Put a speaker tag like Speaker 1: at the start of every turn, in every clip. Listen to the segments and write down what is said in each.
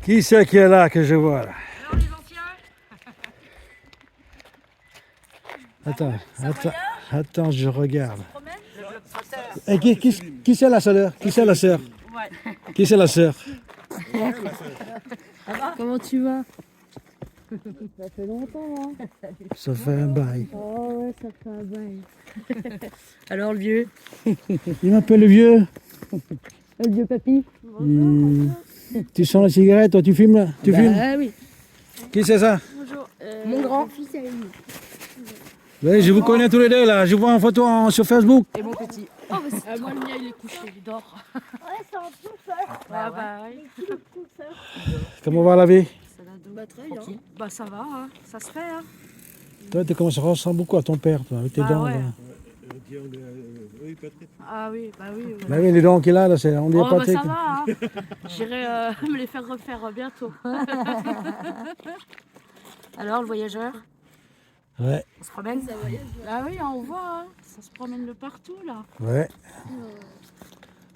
Speaker 1: Qui c'est qui est là que je vois là?
Speaker 2: Alors les anciens?
Speaker 1: Attends, je regarde.
Speaker 2: Promène?
Speaker 1: Et qui c'est la sœur? Qui c'est la sœur?
Speaker 2: Ouais.
Speaker 1: Qui c'est la sœur?
Speaker 3: Comment tu vas? Ça fait longtemps, hein?
Speaker 1: Ça fait un bail.
Speaker 3: Oh ouais, ça fait un bail.
Speaker 2: Alors le vieux?
Speaker 1: Il m'appelle le vieux.
Speaker 3: Le vieux papy?
Speaker 1: Tu sens la cigarette, toi tu fumes là? Tu fumes?
Speaker 3: Ah oui.
Speaker 1: Qui c'est ça?
Speaker 3: Bonjour.
Speaker 2: Mon grand.
Speaker 3: Fils à lui.
Speaker 1: Oui, je vous connais tous les deux là. Je vois en photo sur Facebook.
Speaker 2: Et mon petit.
Speaker 3: Moi, le mien, il est couché, il dort.
Speaker 4: Ouais, c'est un pousseur.
Speaker 2: Ah bah oui.
Speaker 4: Le pousseur.
Speaker 1: Comment va la vie?
Speaker 3: Bah, très bien.
Speaker 2: Tranquille. Bah ça va, hein. Ça se fait. Hein.
Speaker 1: Toi, tu commences à ressembler beaucoup à ton père, toi, avec tes
Speaker 2: Bah
Speaker 1: dents.
Speaker 2: ouais.
Speaker 1: Là.
Speaker 2: Ah oui, bah oui. oui.
Speaker 1: Bah oui, les dents qu'il a, là, on dirait
Speaker 2: Oh
Speaker 1: pas
Speaker 2: bah
Speaker 1: très.
Speaker 2: ça va, hein. J'irai me les faire refaire bientôt. Alors le voyageur?
Speaker 1: Ouais,
Speaker 2: On se promène? Ah oui, on voit, hein. Ça se promène de partout là.
Speaker 1: ouais.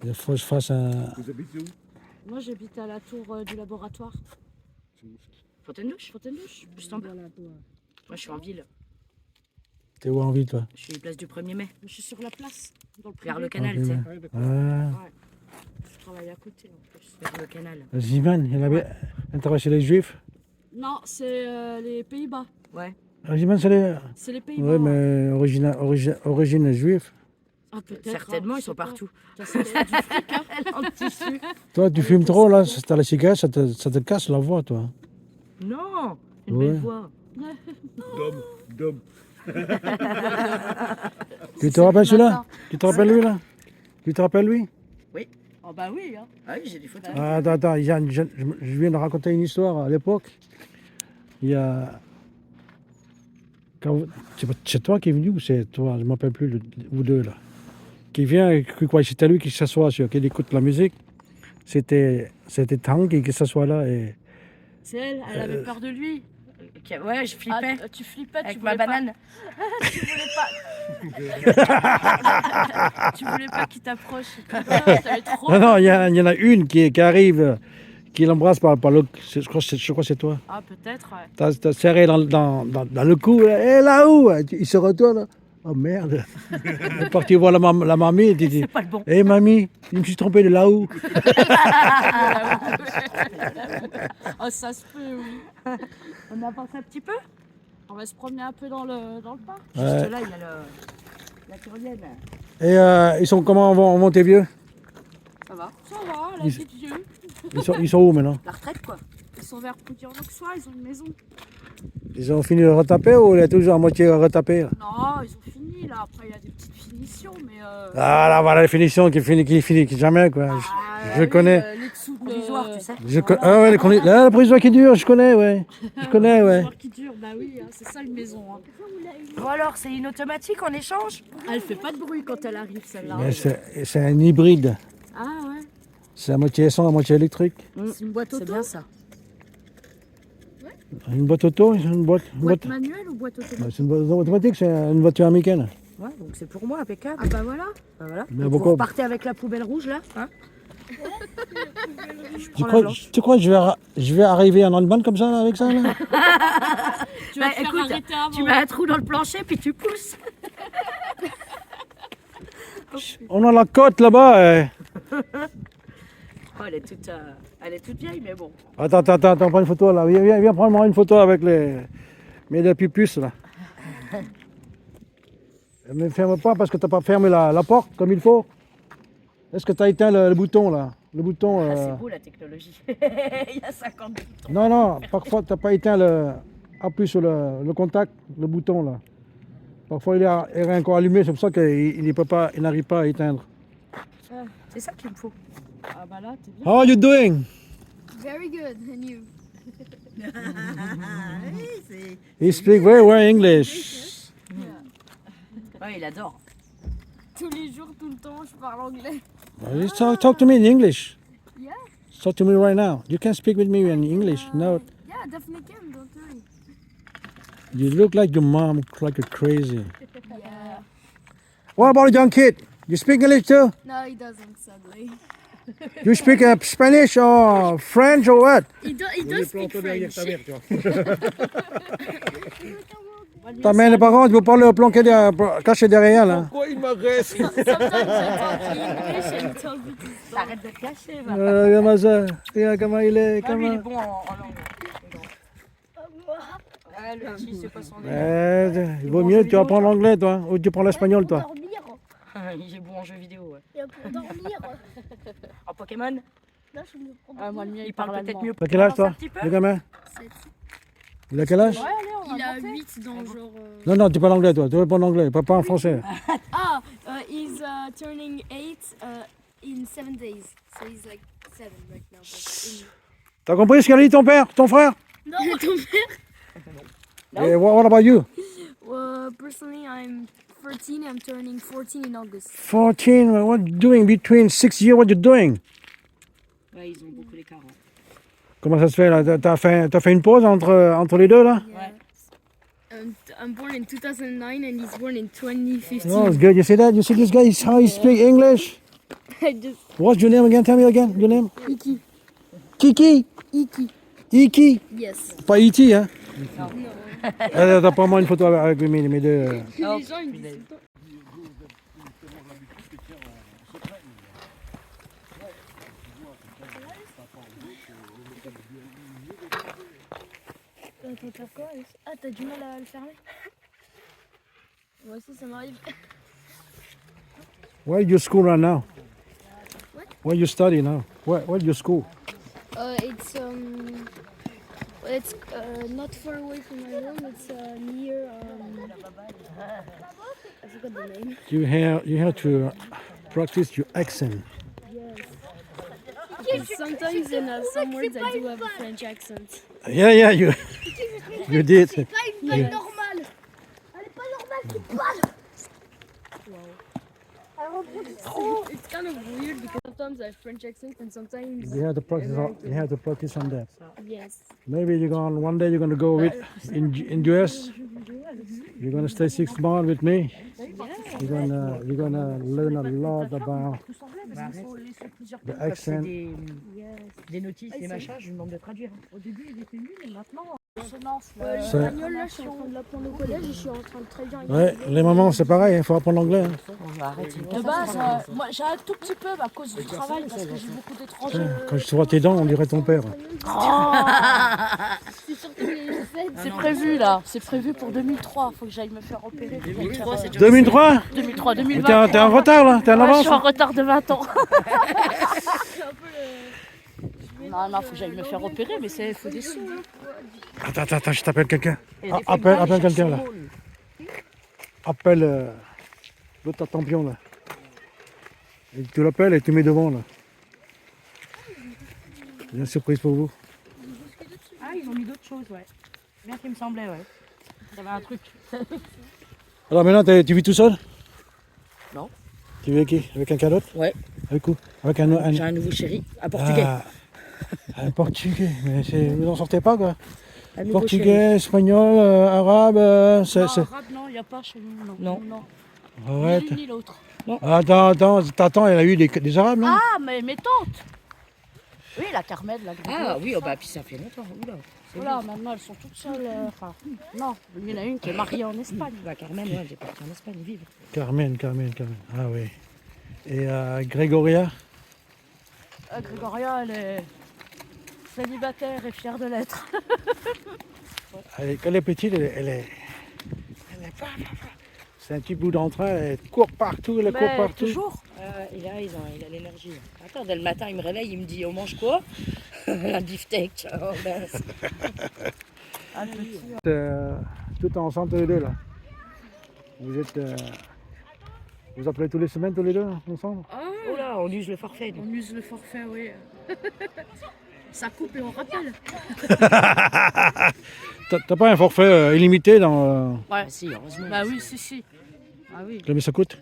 Speaker 1: Il faut que je fasse un.
Speaker 2: Moi j'habite à la tour du laboratoire. Fontaine-Douche, juste en bas. Moi je suis en ville,
Speaker 1: T'es où en vie, toi?
Speaker 2: je suis place du 1er mai. Je suis sur la place, dans le
Speaker 1: Ah,
Speaker 2: vers le canal, tu sais. Je travaille à côté en plus, vers le canal.
Speaker 1: Ziman, il avait intéressé les juifs.
Speaker 5: Non, c'est les Pays-Bas.
Speaker 2: Ouais.
Speaker 1: Ziman, c'est les.
Speaker 5: C'est les Pays-Bas.
Speaker 1: Ouais, mais origine juive.
Speaker 5: Ah, peut-être.
Speaker 2: Certainement,
Speaker 5: hein,
Speaker 2: ils sont
Speaker 5: je sais pas.
Speaker 2: partout.
Speaker 5: Ça, c'est du fric, hein.
Speaker 2: En tissu.
Speaker 1: Toi, tu fumes trop, là, t'as la cigarette, ça te casse la voix, toi.
Speaker 2: Non, une
Speaker 1: Ouais.
Speaker 2: belle voix.
Speaker 6: Dom.
Speaker 1: Tu te rappelles celui-là? Tu te rappelles lui, là? Tu te rappelles lui?
Speaker 5: Oh bah oui, hein.
Speaker 2: Ah oui, j'ai des photos.
Speaker 1: Ah, attends, je viens de raconter une histoire à l'époque. Il y a. C'est toi qui es venu ou c'est toi? Je ne m'appelle plus, vous deux là. Qui vient, quoi, c'était lui qui s'assoit, qui écoute la musique. C'était Tang qui s'assoit là et.
Speaker 5: C'est elle, elle avait peur de lui.
Speaker 2: Ouais, je flippais.
Speaker 5: Ah, tu flippais,
Speaker 2: Avec
Speaker 5: tu
Speaker 2: ma
Speaker 5: voulais
Speaker 2: banane.
Speaker 5: Tu voulais pas. Tu voulais pas qu'il t'approche. T'avais trop.
Speaker 1: Non, il y en a une qui arrive, qui l'embrasse par le. Je crois que c'est toi.
Speaker 5: Ah, peut-être, ouais.
Speaker 1: T'as serré dans le cou. Et là-haut, il se retourne. Oh merde. Il est parti voir la mamie. Il dit,
Speaker 2: C'est pas le bon.
Speaker 1: hé mamie, je me suis trompé de là-haut.
Speaker 5: Oh, ça se peut, oui.
Speaker 2: On avance un petit peu.
Speaker 5: On va se promener un peu dans le parc.
Speaker 1: Ouais.
Speaker 2: Juste là, il y a la tyrolienne.
Speaker 1: Et ils sont comment vont tes vieux?
Speaker 5: Ça va, la
Speaker 1: Ils-
Speaker 5: vie de vieux.
Speaker 1: Ils sont où maintenant?
Speaker 2: La retraite, quoi.
Speaker 5: Ils sont vers Pouilly-en-Auxois, ils ont une maison.
Speaker 1: Ils ont fini de retaper ou il est toujours à moitié retapé là?
Speaker 5: Non, ils ont fini, là. Après, il y a des petites finitions, mais...
Speaker 1: Ah là, voilà la finition qui finit jamais quoi. Je connais.
Speaker 5: Les dessous de...
Speaker 2: Provisoire, tu sais.
Speaker 1: Ah ouais, là, la provisoire qui dure, je connais, ouais. Je connais, ouais.
Speaker 5: qui dure, bah oui, hein, c'est ça une maison. Hein.
Speaker 2: Bon alors, c'est une automatique en échange?
Speaker 5: Elle fait pas de bruit quand elle arrive, celle-là.
Speaker 1: Mais c'est un hybride.
Speaker 5: Ah ouais,
Speaker 1: C'est à moitié essence, à moitié électrique.
Speaker 5: c'est une boîte
Speaker 2: C'est
Speaker 5: auto.
Speaker 2: bien ça.
Speaker 1: Une boîte auto, une boîte.
Speaker 5: Boîte manuelle ou boîte automatique?
Speaker 1: C'est une boîte automatique, c'est une voiture américaine.
Speaker 2: Ouais, donc c'est pour moi, impeccable.
Speaker 5: Ah bah voilà.
Speaker 2: Bah voilà.
Speaker 1: Mais
Speaker 2: Donc,
Speaker 1: pourquoi-
Speaker 2: vous repartez avec la poubelle rouge là, hein? Je
Speaker 1: Tu
Speaker 2: prends la
Speaker 1: crois,
Speaker 2: blanche.
Speaker 1: tu crois que je vais arriver en Allemagne comme ça, là, avec ça là?
Speaker 5: Tu vas
Speaker 2: Bah,
Speaker 5: te faire
Speaker 2: écoute,
Speaker 5: arrêter avant.
Speaker 2: tu mets un trou dans le plancher puis tu pousses.
Speaker 1: On a la côte là-bas.
Speaker 2: Oh, elle est toute vieille, mais bon.
Speaker 1: Attends, prends une photo là. Viens prendre moi une photo avec mes deux pupus là. Ne ferme pas parce que tu n'as pas fermé la porte comme il faut. Est-ce que tu as éteint le bouton là? Le bouton.
Speaker 2: Ah, c'est beau la technologie. Il y a 50 boutons.
Speaker 1: Non, parfois tu n'as pas éteint appuie sur le contact, le bouton là. Parfois il est encore allumé, c'est pour ça qu'il n'arrive pas à éteindre.
Speaker 2: C'est ça qu'il me faut.
Speaker 5: Ah bah là, t'es bien.
Speaker 1: How are you doing?
Speaker 4: Very good, and you?
Speaker 1: He speak very well English.
Speaker 2: Ouais, il adore.
Speaker 5: Tous les jours, tout le temps, je parle anglais.
Speaker 1: Just talk to me in English.
Speaker 4: Yeah.
Speaker 1: Talk to me right now. You can speak with me in English. No,
Speaker 4: Yeah, definitely can, don't worry.
Speaker 1: you look like your mom, like you're crazy.
Speaker 4: Yeah.
Speaker 1: What about a young kid? You speak English too?
Speaker 4: No, he doesn't, sadly.
Speaker 1: You speak Spanish or French or what?
Speaker 4: He
Speaker 6: On
Speaker 4: does
Speaker 6: est
Speaker 4: speak
Speaker 6: planté derrière
Speaker 4: French.
Speaker 6: ta mère, tu vois.
Speaker 1: Ta mère, les parents, vous parlez planqué caché derrière là.
Speaker 6: Pourquoi il m'agresse?
Speaker 5: Sometimes I talk English and he tells me to stop.
Speaker 2: Arrête de te cacher, va.
Speaker 1: Regarde ça. Regarde comment il est.
Speaker 2: Ah, lui, il est
Speaker 1: Comment...
Speaker 2: bon en langue. Ouais, le petit, c'est pas son délire.
Speaker 1: Il vaut mieux que tu apprends l'anglais, toi, ou tu prends l'espagnol, toi.
Speaker 4: Pour dormir.
Speaker 2: Il est bon en jeux vidéo, ouais.
Speaker 4: Et pour dormir.
Speaker 2: En Pokémon,
Speaker 4: Là, je me prends.
Speaker 5: Ah, moi, le mien,
Speaker 2: il parle peut-être mieux.
Speaker 1: T'as quel âge, toi,
Speaker 2: Un petit peu.
Speaker 1: le gamin?
Speaker 4: 7.
Speaker 1: Il a quel âge?
Speaker 4: Il a 8 dans genre.
Speaker 1: Non, non, tu parles anglais, toi. Tu réponds en anglais, pas en français.
Speaker 4: He's turning 8 in 7 days. So he's like 7 right now. But
Speaker 1: T'as compris ce qu'a dit ton père, ton frère?
Speaker 4: No, ton père.
Speaker 1: Et what about you?
Speaker 4: Personally, I'm 13. I'm turning 14 in August.
Speaker 1: 14, what you doing between 6 years, what you doing?
Speaker 2: Ouais, ils ont beaucoup d'écart. Ouais.
Speaker 1: Comment ça se fait, là? T'as fait une pause entre les deux, là?
Speaker 4: Yeah. I'm born in 2009 and he's born in 2015.
Speaker 1: Oh, it's good. You see that? You see this guy, how he speak English?
Speaker 4: I just
Speaker 1: What's your name again? Tell me again, your name?
Speaker 4: Iki.
Speaker 1: Kiki?
Speaker 4: Iki.
Speaker 1: Iki?
Speaker 4: Yes.
Speaker 1: Pas E.T., hein?
Speaker 4: Non.
Speaker 1: T'as pas moi une photo avec mes deux.
Speaker 4: Les gens ils me disent tout le temps. T'as faire quoi? Ah, t'as du mal à le fermer? Moi aussi, ça m'arrive.
Speaker 1: Where you school right now?
Speaker 4: What?
Speaker 1: Where you study now? Where you school?
Speaker 4: It's not far away from my home. It's near. I forgot the name.
Speaker 1: You have to practice your accent.
Speaker 4: Yes. Sometimes in some words I do have a French accent.
Speaker 1: Yeah, you did.
Speaker 4: Pas une balle normale. Elle est pas normale, cette balle. It's kind of weird because sometimes I have French accent and sometimes
Speaker 1: You have to practice on that.
Speaker 4: yes.
Speaker 1: Maybe one day you're gonna go in US. You're gonna stay 6 months with me. You're gonna learn a lot about the accent.
Speaker 2: Des notices, des machins, je lui demande de traduire. Au début, il était nul, mais maintenant, consonance.
Speaker 4: L'espagnol, là, je suis en train de l'apprendre au collège et je suis en train de traduire.
Speaker 1: Ouais, les mamans, c'est pareil, il faut apprendre l'anglais. Hein.
Speaker 5: De base, moi j'ai un tout petit peu à cause du travail parce que j'ai beaucoup d'étrangers.
Speaker 1: Quand je vois tes dents, on dirait ton père.
Speaker 4: C'est surtout les fêtes.
Speaker 5: C'est prévu là, c'est prévu pour 2003. Faut que j'aille me faire opérer.
Speaker 2: 2003, c'est déjà
Speaker 1: 2003?
Speaker 5: 2003,
Speaker 1: T'es
Speaker 5: 2020.
Speaker 1: en retard là, t'es en
Speaker 5: Ouais, je
Speaker 1: avance.
Speaker 5: suis en retard de 20 ans. Non, faut que j'aille me faire opérer, mais c'est faut des sous. Hein.
Speaker 1: Attends, je t'appelle quelqu'un.
Speaker 2: Et des fois, il
Speaker 1: Appelle
Speaker 2: cherche
Speaker 1: quelqu'un
Speaker 2: son
Speaker 1: là.
Speaker 2: rôle.
Speaker 1: Appelle l'autre tampion là. Et tu l'appelles et tu mets devant là. J'ai une surprise pour vous.
Speaker 2: Ah, ils ont mis d'autres choses, ouais. Bien qu'il me semblait, ouais. Il y avait un truc.
Speaker 1: Alors maintenant, tu vis tout seul?
Speaker 2: Non.
Speaker 1: Tu vis avec qui? Avec quelqu'un d'autre?
Speaker 2: Ouais.
Speaker 1: Avec où? Avec un...
Speaker 2: J'ai un nouveau chéri, un portugais.
Speaker 1: Un portugais, mais vous n'en sortez pas quoi?
Speaker 2: Un nouveau chéri.
Speaker 1: Portugais, espagnol, arabe,
Speaker 5: Non, arabe, non, il n'y a pas chez nous.
Speaker 2: Non.
Speaker 1: Arrête.
Speaker 5: Ni l'une ni l'autre.
Speaker 1: Attends, ta tante, elle a eu des arabes, non?
Speaker 5: Ah, mais mes tantes. Oui, la Carmel, la grande.
Speaker 2: Ah oui, oh, bah puis ça fait longtemps. Oula. C'est
Speaker 5: Voilà, maintenant elles sont toutes seules. Enfin, non, il y en a une qui est mariée en Espagne.
Speaker 2: Bah Carmen, ouais, elle est partie en Espagne vivre.
Speaker 1: Carmen. Ah oui. Et Grégoria?
Speaker 5: Grégoria, elle est célibataire et fière de l'être.
Speaker 1: Quand elle est petite, elle est pas. C'est un petit bout d'entrain, elle court partout, elle court
Speaker 5: Mais
Speaker 1: partout.
Speaker 5: toujours.
Speaker 2: Et là, il a l'énergie. Attends, dès le matin, il me réveille, il me dit on mange quoi? Un beefsteak. Oh, mince.
Speaker 5: Un petit.
Speaker 1: Tout ensemble, tous les deux là. Vous appelez tous les semaines, tous les deux, ensemble?
Speaker 2: Oh là, on use le forfait. nous.
Speaker 5: On use le forfait, oui. Ça coupe et on rappelle.
Speaker 1: T'as pas un forfait illimité dans.
Speaker 5: Ouais,
Speaker 2: Si, heureusement.
Speaker 5: bah oui, si. Ah oui.
Speaker 1: Combien ça coûte?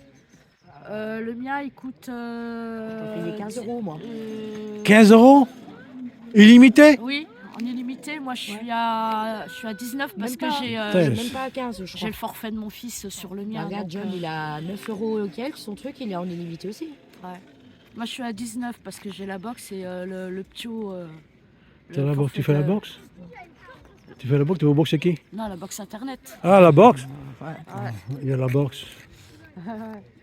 Speaker 5: Le mien, il coûte.
Speaker 2: J'ai payé 15 €, moi.
Speaker 1: 15 €? Illimité?
Speaker 5: Oui, en illimité. Moi, je suis à 19 parce
Speaker 2: Même
Speaker 5: que
Speaker 2: pas.
Speaker 5: j'ai
Speaker 2: Même pas à 15, je
Speaker 5: j'ai
Speaker 2: crois.
Speaker 5: le forfait de mon fils sur le
Speaker 2: Bah,
Speaker 5: mien.
Speaker 2: regarde,
Speaker 5: donc,
Speaker 2: John, il a 9 € et quelques, son truc, il est en illimité aussi.
Speaker 5: ouais.
Speaker 2: Moi, je suis à 19 parce que j'ai la boxe et le ptio.
Speaker 1: T'as la boxe, tu fais la boxe? Tu fais la boxe, tu vas boxer qui?
Speaker 2: Non, la boxe internet.
Speaker 1: Ah, la boxe?
Speaker 2: Ouais.
Speaker 1: Il y a la boxe.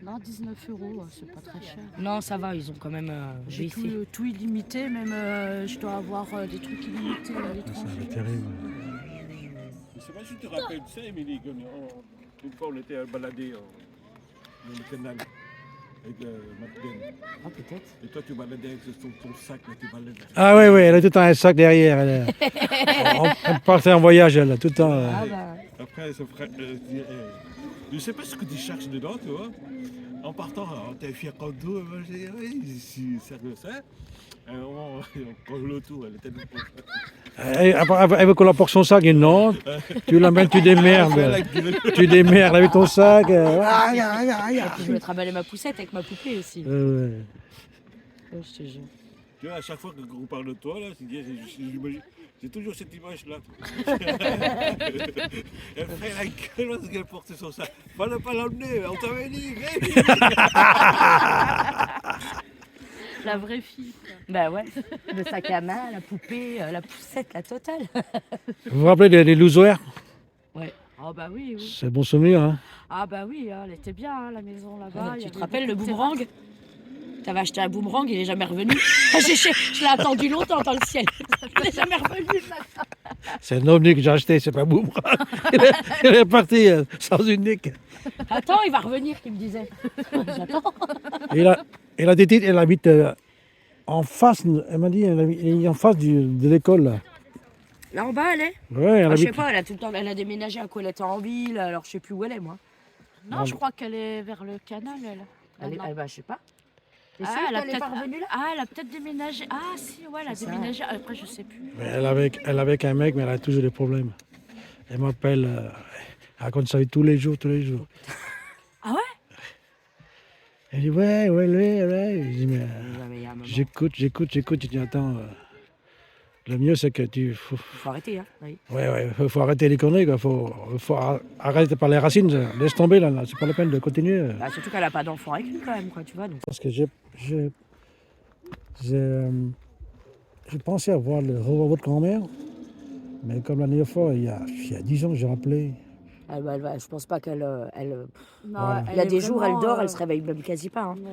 Speaker 2: Non, 19 €, c'est pas très cher.
Speaker 7: Non, ça va, ils ont quand même
Speaker 2: J'ai
Speaker 7: ici.
Speaker 2: tout illimité, même je dois avoir des trucs illimités à
Speaker 1: Ça,
Speaker 2: l'étranger.
Speaker 1: c'est terrible.
Speaker 6: Je sais pas si tu te rappelles ça, Émilie, une fois on était baladé dans le canal avec Madeleine.
Speaker 7: Ah, peut-être.
Speaker 6: Et toi tu baladais avec ton sac, là, tu baladais.
Speaker 1: Ah oui, oui, elle a tout le temps un sac derrière. Elle partait en voyage, elle, tout le temps.
Speaker 7: Ah, bah.
Speaker 6: Après, son frère, je sais pas ce que tu cherches dedans, tu vois. En partant, on t'a fait un dos, et moi j'ai dit, oui, je suis sérieux, ça. À un moment, on prend le tour, elle était de
Speaker 1: Elle veut qu'on apporte son sac, et non, tu l'amènes, tu démerdes. Tu démerdes avec ton sac.
Speaker 7: Puis je vais trimballer ma poussette avec ma poupée aussi.
Speaker 1: Ouais.
Speaker 7: Oh, je te jure.
Speaker 6: Tu vois, à chaque fois qu'on parle de toi, là, j'ai toujours cette image-là. Elle fait la gueule parce qu'elle portait son sac. Fallait pas l'emmener, on t'avait dit.
Speaker 2: La vraie fille. Quoi.
Speaker 7: Bah ouais. Le sac à main, la poupée, la poussette, la totale.
Speaker 1: Vous vous rappelez des Louzoirs?
Speaker 2: Ah bah oui, oui.
Speaker 1: C'est un bon souvenir, hein?
Speaker 2: Ah bah oui, elle était bien, hein, la maison là-bas. Il y
Speaker 7: Tu te
Speaker 2: avait
Speaker 7: rappelles le
Speaker 2: beaucoup de
Speaker 7: boomerang? T'avais acheté un boomerang, il est jamais revenu. Je l'ai attendu longtemps dans le ciel. Il est jamais revenu.
Speaker 1: C'est un ovni que j'ai acheté, c'est pas un boomerang. Il est parti sans unique.
Speaker 7: Attends, il va revenir, il me disait. J'attends.
Speaker 1: Et la tétite, elle habite en face, elle m'a dit, elle est en face de l'école, là.
Speaker 7: Là en bas, elle est.
Speaker 1: Ouais, elle
Speaker 7: Ah, je sais
Speaker 1: habite.
Speaker 7: pas, elle a tout le temps, elle a déménagé à Colette en ville, alors je sais plus où elle est, moi.
Speaker 2: Non, je crois qu'elle est vers le canal, elle.
Speaker 7: Elle est,
Speaker 2: non.
Speaker 7: bah, je sais pas. T'es
Speaker 2: Ah,
Speaker 7: sûre
Speaker 2: elle a
Speaker 7: qu'elle est pas
Speaker 2: peut-être
Speaker 7: revenue là?
Speaker 2: ah, elle a peut-être déménagé. Ah si, ouais, elle a
Speaker 7: C'est ça.
Speaker 2: déménagé. Après, je sais plus.
Speaker 1: Mais elle est avec un mec, mais elle a toujours des problèmes. Elle m'appelle, elle raconte sa vie tous les jours, tous les jours.
Speaker 2: Ah ouais?
Speaker 1: Elle dit ouais. Je dis mais
Speaker 7: Ouais, mais il y a un moment,
Speaker 1: j'écoute. Je dis attends, le mieux c'est que
Speaker 7: faut arrêter, hein. Oui.
Speaker 1: faut arrêter les conneries, quoi. Faut arrêter par les racines, laisse tomber là, c'est pas la peine de continuer.
Speaker 7: Bah, surtout qu'elle a pas d'enfant avec lui quand même, quoi, tu vois. Donc.
Speaker 1: Parce que j'ai pensé revoir votre grand-mère, mais comme la dernière fois, il y a 10 ans, j'ai rappelé.
Speaker 7: Je pense pas qu'elle.
Speaker 2: Non,
Speaker 1: Voilà.
Speaker 7: Il y a
Speaker 2: elle
Speaker 7: des
Speaker 2: est
Speaker 7: jours, elle
Speaker 2: vraiment,
Speaker 7: dort, elle se réveille même quasi pas. Hein.
Speaker 2: ouais.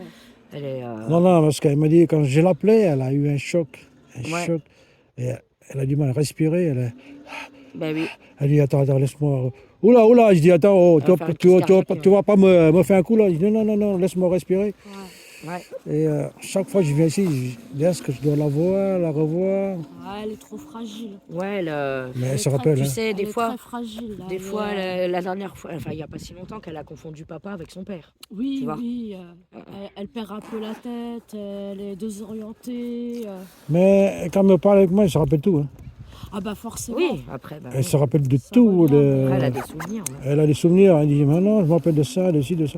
Speaker 7: Elle est.
Speaker 1: Non, parce qu'elle m'a dit, quand je l'appelais, elle a eu un choc.
Speaker 7: Ouais.
Speaker 1: Choc. Et elle a du mal à respirer.
Speaker 7: Ben oui.
Speaker 1: Elle dit, attends, laisse-moi. Oula, je dis, attends,
Speaker 7: Elle va faire une crise cardiaque,
Speaker 1: tu vas pas me faire un coup là? Je dis, non, laisse-moi respirer.
Speaker 7: Ouais.
Speaker 1: Et chaque fois que je viens ici, est-ce que je dois la voir, la revoir?
Speaker 2: Ah, elle est trop fragile.
Speaker 7: Ouais,
Speaker 1: Mais elle se
Speaker 2: très-
Speaker 1: rappelle.
Speaker 7: tu
Speaker 1: Hein.
Speaker 7: sais,
Speaker 2: Elle
Speaker 7: des
Speaker 2: est
Speaker 7: fois.
Speaker 2: très fragile. là.
Speaker 7: Des
Speaker 2: Elle
Speaker 7: fois,
Speaker 2: est,
Speaker 7: la dernière fois, enfin, il n'y a pas si longtemps qu'elle a confondu papa avec son père.
Speaker 2: Oui,
Speaker 7: tu vois.
Speaker 2: oui. Elle perd un peu la tête. Elle est désorientée.
Speaker 1: Mais quand elle me parle avec moi, elle se rappelle tout. Hein.
Speaker 2: Ah bah forcément.
Speaker 7: Oui, après, bah,
Speaker 1: Elle se rappelle de tout.
Speaker 2: revient.
Speaker 7: après, elle a des souvenirs. Ouais.
Speaker 1: Elle a des souvenirs. Elle dit, non, je me rappelle de ça, de ci, de ça.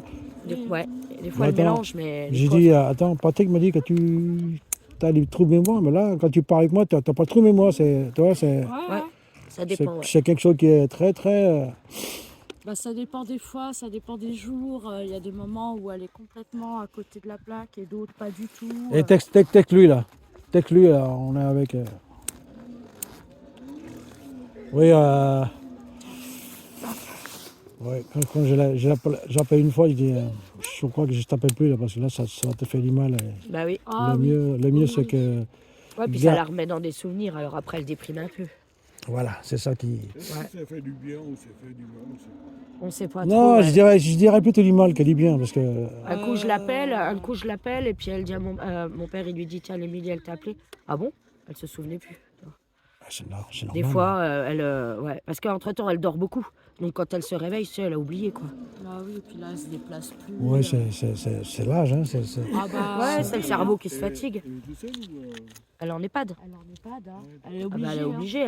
Speaker 7: Ouais. Des fois, elle
Speaker 1: Attends,
Speaker 7: mélange, mais. des
Speaker 1: J'ai
Speaker 7: fois,
Speaker 1: dit, attends, Patrick m'a dit que tu as des trous de mémoire, mais là, quand tu parles avec moi, tu n'as pas de trous de mémoire.
Speaker 2: Ouais.
Speaker 7: ça dépend. Ouais.
Speaker 1: c'est quelque chose qui est très, très...
Speaker 2: Bah, ça dépend des fois, ça dépend des jours. Il y a des moments où elle est complètement à côté de la plaque et d'autres pas du tout.
Speaker 1: Et texte-lui, là. Texte-lui, là, on est avec... Oui, ouais, quand j'appelle une fois, je dis, je crois que je ne t'appelle plus, là, parce que là, ça te fait du mal.
Speaker 7: Bah oui.
Speaker 2: Ah,
Speaker 1: le
Speaker 2: oui.
Speaker 1: mieux c'est que...
Speaker 7: Ouais, puis
Speaker 1: Bien.
Speaker 7: ça la remet dans des souvenirs, alors après, elle déprime un peu.
Speaker 1: Voilà, c'est ça qui...
Speaker 6: Est-ce que ça fait du bien ou ça fait du mal?
Speaker 7: On sait pas
Speaker 1: Non,
Speaker 7: trop.
Speaker 1: je dirais plutôt du mal que du bien, parce que...
Speaker 7: Un coup, je l'appelle, et puis elle dit à mon père, il lui dit, tiens, l'Émilie, elle t'a appelé. Ah bon? Elle se souvenait plus.
Speaker 1: C'est normal.
Speaker 7: Des fois, ouais, parce qu'entre-temps, elle dort beaucoup. Donc quand elle se réveille, tu sais, elle a oublié, quoi.
Speaker 2: Ah oui, et puis là, elle se déplace plus.
Speaker 1: Oui, c'est l'âge, hein.
Speaker 2: Ah bah,
Speaker 7: Ouais, c'est le cerveau qui se fatigue.
Speaker 6: Elle est toute seule ou
Speaker 7: Elle est en EHPAD.
Speaker 2: Elle en est pas, hein. Elle est
Speaker 7: Ah bah,
Speaker 2: obligée.
Speaker 7: elle est
Speaker 2: hein.
Speaker 7: obligée,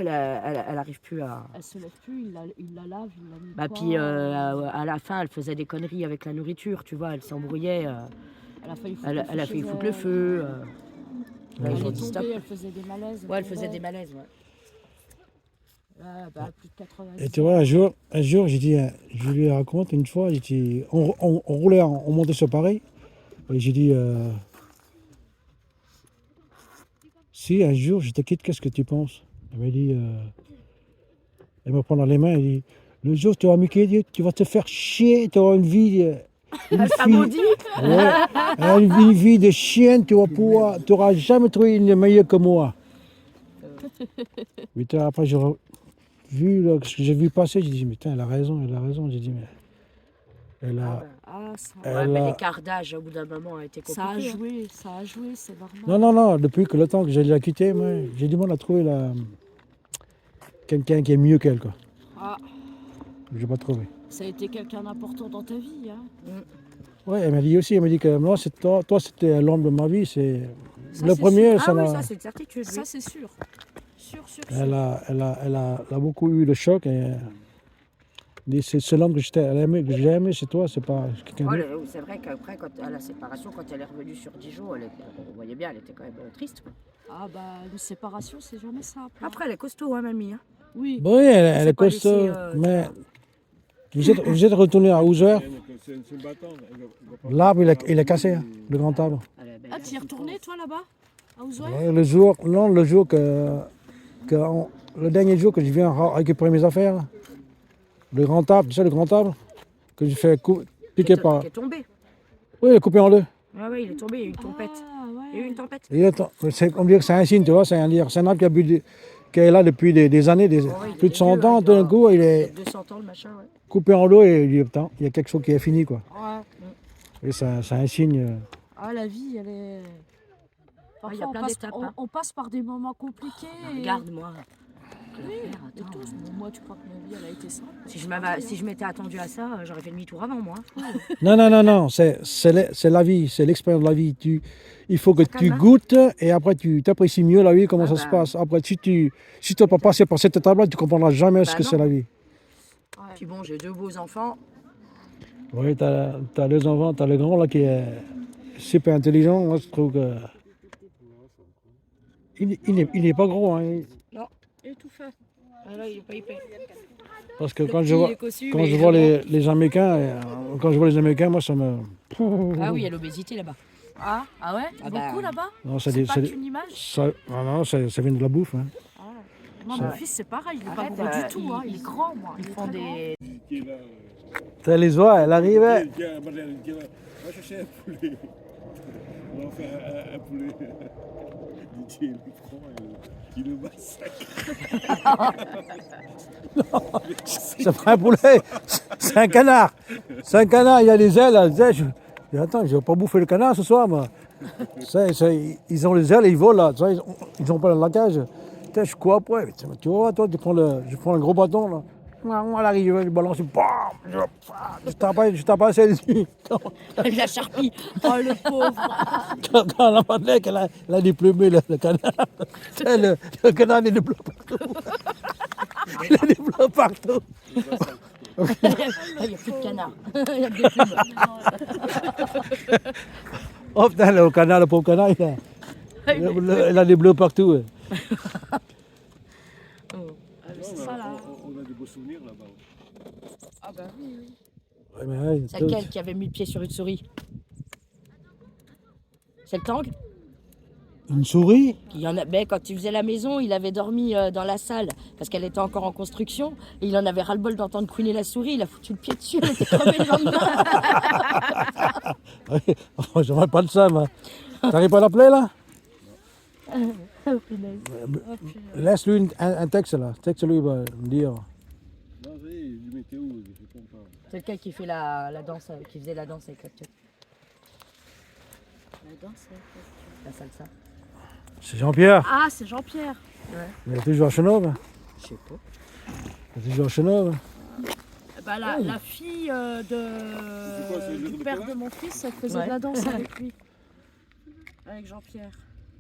Speaker 7: elle arrive plus à...
Speaker 2: Elle se lève plus, il la lave, il la nettoie.
Speaker 7: Bah puis à la fin, elle faisait des conneries avec la nourriture, tu vois, elle s'embrouillait.
Speaker 2: Elle a failli foutre,
Speaker 7: Elle a failli
Speaker 2: chez
Speaker 7: foutre le
Speaker 2: elle.
Speaker 7: feu. Là,
Speaker 2: Elle
Speaker 7: ils ont
Speaker 2: est
Speaker 7: dit stop.
Speaker 2: tombée, elle faisait des malaises.
Speaker 7: Ouais, elle faisait des malaises, ouais.
Speaker 2: Là, bah, plus de 90
Speaker 1: Et tu vois, un jour j'ai dit, je lui raconte une fois, j'ai dit, on roulait, on montait sur Paris, et j'ai dit, si un jour je te quitte, qu'est-ce que tu penses? Elle m'a dit, elle me prend dans les mains, elle dit, le jour où tu vas me quitter, tu vas te faire chier, tu auras une vie, une
Speaker 7: Ça
Speaker 1: fille,
Speaker 7: maudit.
Speaker 1: ouais, une vie de chienne, tu n'auras jamais trouvé une meilleure que moi. 8 heures après, j'ai vu là, ce que j'ai vu passer, j'ai dit, mais putain, elle a raison, j'ai dit, mais elle a...
Speaker 2: Ah, ça,
Speaker 7: Ouais,
Speaker 1: elle
Speaker 7: mais
Speaker 1: a-
Speaker 7: l'écart d'âge, au bout d'un moment, a été
Speaker 2: ça a
Speaker 7: compliqué.
Speaker 2: joué, c'est normal.
Speaker 1: Non, non, non, depuis que le temps que je l'ai quittée, moi, j'ai du mal à trouver quelqu'un qui est mieux qu'elle, quoi.
Speaker 2: Ah,
Speaker 1: J'ai pas trouvé.
Speaker 2: ça a été quelqu'un d'important dans ta vie. Hein.
Speaker 1: Ouais, elle m'a dit aussi, elle m'a dit que moi, toi c'était l'homme de ma vie, c'est...
Speaker 2: Ça,
Speaker 1: Le
Speaker 2: c'est
Speaker 1: premier,
Speaker 7: Ah
Speaker 1: ça
Speaker 7: oui,
Speaker 1: m'a...
Speaker 7: ça c'est une certitude.
Speaker 2: Ça,
Speaker 7: Oui.
Speaker 2: c'est sûr. Sûr, sûr, sûr.
Speaker 1: Elle a beaucoup eu le choc. Et, c'est l'homme que j'ai aimé chez toi, c'est pas quelqu'un
Speaker 7: Ouais,
Speaker 1: d'autre.
Speaker 7: c'est vrai qu'après, à la séparation, quand elle est revenue sur Dijon, on voyait bien, elle était quand même triste. Quoi.
Speaker 2: Ah, bah, une séparation, c'est jamais simple. hein.
Speaker 7: Après, elle est costaud, hein, mamie. Hein.
Speaker 2: Oui.
Speaker 1: Bon, oui, elle
Speaker 7: s'est
Speaker 1: est
Speaker 7: pas
Speaker 1: costaud,
Speaker 7: laissée,
Speaker 1: mais vous êtes retourné à Houser,
Speaker 6: C'est une battante.
Speaker 1: l'arbre il est cassé, hein, le grand arbre.
Speaker 2: Ah, tu y es retourné, toi, là-bas À Ouzouer
Speaker 1: Ouais, le jour le dernier jour que je viens récupérer mes affaires, là, le grand arbre, tu sais, le grand arbre, que j'ai fait piquer par...
Speaker 7: Qui est tombé.
Speaker 1: Oui, il est coupé en deux.
Speaker 7: Ah oui, il est tombé, il y a eu une tempête.
Speaker 2: Ah,
Speaker 7: Il y a eu
Speaker 2: ouais.
Speaker 7: une tempête.
Speaker 1: On dirait que c'est un signe, tu vois, c'est un arbre qui est là depuis des années,
Speaker 7: oui,
Speaker 1: plus
Speaker 7: il
Speaker 1: de
Speaker 7: est
Speaker 1: 100
Speaker 7: vieux,
Speaker 1: ans,
Speaker 7: hein,
Speaker 1: tout d'un coup, il
Speaker 7: Il y a
Speaker 1: est
Speaker 7: 200 ans, le machin, ouais.
Speaker 1: coupé en deux et il dit, putain, il y a quelque chose qui est fini, quoi.
Speaker 2: Ouais.
Speaker 1: Et c'est un signe...
Speaker 2: Ah, la vie, elle est...
Speaker 7: il y a
Speaker 2: Parfois,
Speaker 7: plein
Speaker 2: on passe,
Speaker 7: d'étapes, hein.
Speaker 2: on passe par des moments compliqués. et-
Speaker 7: Regarde-moi.
Speaker 2: Oui,
Speaker 7: Attends,
Speaker 2: et tout. Moi, tu crois que ma vie, elle a été simple
Speaker 7: si je m'étais attendu à ça, j'aurais fait demi-tour avant, moi.
Speaker 1: Non, non, non, non, c'est la vie, c'est l'expérience de la vie. Il faut que
Speaker 7: Ça
Speaker 1: tu
Speaker 7: calme, hein.
Speaker 1: goûtes et après tu apprécies mieux la vie, comment
Speaker 7: Ah
Speaker 1: ça
Speaker 7: bah.
Speaker 1: se passe. Après, si tu n'as pas passé par cette étape-là, tu ne comprendras jamais ce
Speaker 7: Bah
Speaker 1: que
Speaker 7: non.
Speaker 1: c'est la vie.
Speaker 7: Puis bon, j'ai 2 beaux enfants.
Speaker 1: Oui, tu as les enfants, tu as le grand là qui est super intelligent. Moi, je trouve que. Il n'est pas gros, hein,
Speaker 2: Et tout fait.
Speaker 7: Ah là, il est pas épais.
Speaker 1: parce que
Speaker 7: Le
Speaker 1: quand
Speaker 7: petit,
Speaker 1: je vois,
Speaker 7: il est cossu,
Speaker 1: quand
Speaker 7: mais
Speaker 1: je
Speaker 7: il
Speaker 1: vois
Speaker 7: est
Speaker 1: les Américains, quand je vois les Américains, moi ça me.
Speaker 7: Ah oui, il y a l'obésité là-bas.
Speaker 2: Ah, ah ouais
Speaker 7: Ah bah.
Speaker 2: Beaucoup là-bas
Speaker 1: Non,
Speaker 2: C'est pas qu'une image
Speaker 1: ça vient de la bouffe. Hein.
Speaker 2: Moi,
Speaker 1: Ça-
Speaker 2: mon fils, c'est pareil. Il est pas
Speaker 7: Arrête,
Speaker 2: gros du tout. Hein. Il
Speaker 7: ils-
Speaker 2: est grand, moi.
Speaker 7: Ils
Speaker 2: Il est
Speaker 7: font
Speaker 2: très grand.
Speaker 7: des.
Speaker 6: Qui est là.
Speaker 1: T'as les oies, elle arrivait.
Speaker 6: Tiens, Madeleine, qui est là. Va chercher un poulet. On va faire un poulet. Didier, il prend et il le massacre.
Speaker 1: C'est pas un poulet, c'est un canard. C'est un canard, il a les ailes. Là. Je dis, attends, je vais pas bouffer le canard ce soir, moi. Ils ont les ailes et ils volent là. Ils ont pas dans la cage. Putain, je cours après. Tu vois, toi, je prends le gros bâton là. Moi, elle arrive, je balance, bam, je tape à celle dessus.
Speaker 7: La charpie.
Speaker 2: Oh, le pauvre.
Speaker 1: Quand la Madeleine, elle a déplumé le canard. Tu sais, le canard, il a des bleus partout. Il a des bleus partout.
Speaker 7: Il n'y a plus de canard. Il y a que des plumes.
Speaker 1: Oh putain, le canard, le pauvre canard, il a des bleus partout.
Speaker 2: C'est ça, là.
Speaker 6: On a des beaux souvenirs là-bas.
Speaker 2: Ah, bah oui, oui.
Speaker 1: Ouais, mais ouais,
Speaker 7: C'est lequel qui avait mis le pied sur une souris? C'est le Tang?
Speaker 1: une souris.
Speaker 7: Il y en a, ben, quand il faisait la maison, il avait dormi dans la salle parce qu'elle était encore en construction. Et il en avait ras-le-bol d'entendre couiner la souris. Il a foutu le pied dessus, elle était crevée le lendemain.
Speaker 1: Ouais, j'aimerais pas de ça, moi. T'arrives pas à l'appeler, là? Laisse-lui un texte, là. Texte-lui, il va me dire.
Speaker 6: Non, c'est du météo, des trucs comme ça.
Speaker 7: C'est lequel qui fait la danse, qui faisait la danse avec la tête.
Speaker 2: La danse,
Speaker 7: La salsa.
Speaker 1: C'est Jean-Pierre.
Speaker 2: Ah, c'est Jean-Pierre.
Speaker 1: Il est toujours à Chenauve.
Speaker 7: Je sais pas.
Speaker 1: Il est toujours à Chenauve.
Speaker 2: Bah, la fille
Speaker 6: quoi, c'est le
Speaker 2: du
Speaker 6: jour de
Speaker 2: père
Speaker 6: Pélin
Speaker 2: de mon fils, elle faisait
Speaker 7: Ouais.
Speaker 2: de la danse avec lui. Avec Jean-Pierre.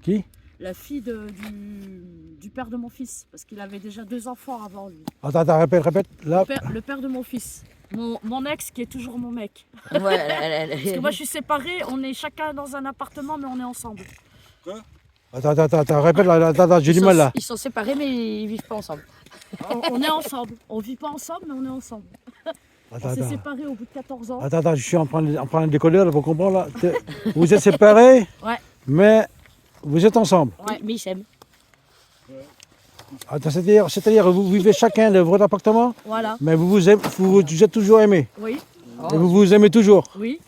Speaker 1: Qui?
Speaker 2: La fille du père de mon fils. Parce qu'il avait déjà 2 enfants avant lui.
Speaker 1: Attends, répète. Là,
Speaker 2: Le père de mon fils. Mon ex qui est toujours mon mec.
Speaker 7: Ouais,
Speaker 2: Parce que moi je suis séparée, on est chacun dans un appartement mais on est ensemble.
Speaker 1: attends, répète, là, attends, j'ai du mal, là.
Speaker 7: Ils sont séparés mais ils vivent pas ensemble.
Speaker 2: On est ensemble. On vit pas ensemble mais on est ensemble.
Speaker 1: Attends,
Speaker 2: On s'est
Speaker 1: attends.
Speaker 2: séparés au bout de 14 ans.
Speaker 1: Attends, je suis en train de décoder, là, pour comprendre, là. Vous êtes séparés?
Speaker 2: Ouais.
Speaker 1: Mais vous êtes ensemble.
Speaker 7: Ouais, mais ils s'aiment.
Speaker 1: Attends, c'est-à-dire vous vivez chacun de votre appartement,
Speaker 2: Voilà.
Speaker 1: mais vous êtes toujours aimés.
Speaker 2: Oui,
Speaker 1: Et vous vous aimez toujours.
Speaker 2: oui.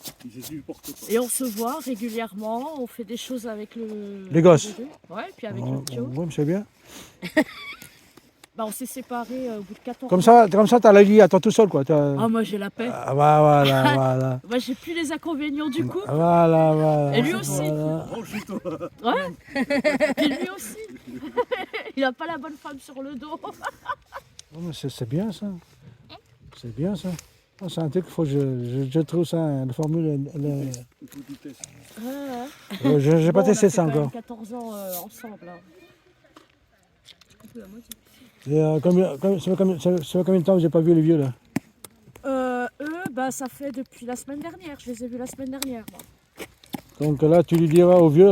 Speaker 2: Et on se voit régulièrement, on fait des choses avec
Speaker 1: Les gosses.
Speaker 2: bébé. Ouais, puis avec
Speaker 1: Oh,
Speaker 2: le Pio.
Speaker 1: oui, c'est bien.
Speaker 2: Bah, on s'est séparés au bout de 14
Speaker 1: Comme
Speaker 2: ans.
Speaker 1: ça, t'as la vie à toi tout seul, quoi. T'as-
Speaker 2: Ah, moi j'ai la paix.
Speaker 1: Ah, voilà, voilà.
Speaker 2: Moi j'ai plus les inconvénients du couple.
Speaker 1: Voilà.
Speaker 2: Et lui aussi.
Speaker 1: Voilà.
Speaker 2: Et lui aussi. Il a pas la bonne femme sur le dos.
Speaker 1: Oh, mais c'est bien ça. C'est bien ça. Ah, c'est un truc, je trouve ça, la formule. J'ai pas
Speaker 2: Bon,
Speaker 1: testé
Speaker 2: on a
Speaker 1: ça
Speaker 2: fait quand même
Speaker 1: encore.
Speaker 2: 14 ans ensemble. Hein.
Speaker 1: Et, ça fait combien de temps que j'ai pas vu les vieux là?
Speaker 2: Eux, bah, ça fait depuis la semaine dernière. Je les ai vus la semaine dernière. Moi.
Speaker 1: Donc là, tu lui diras aux vieux,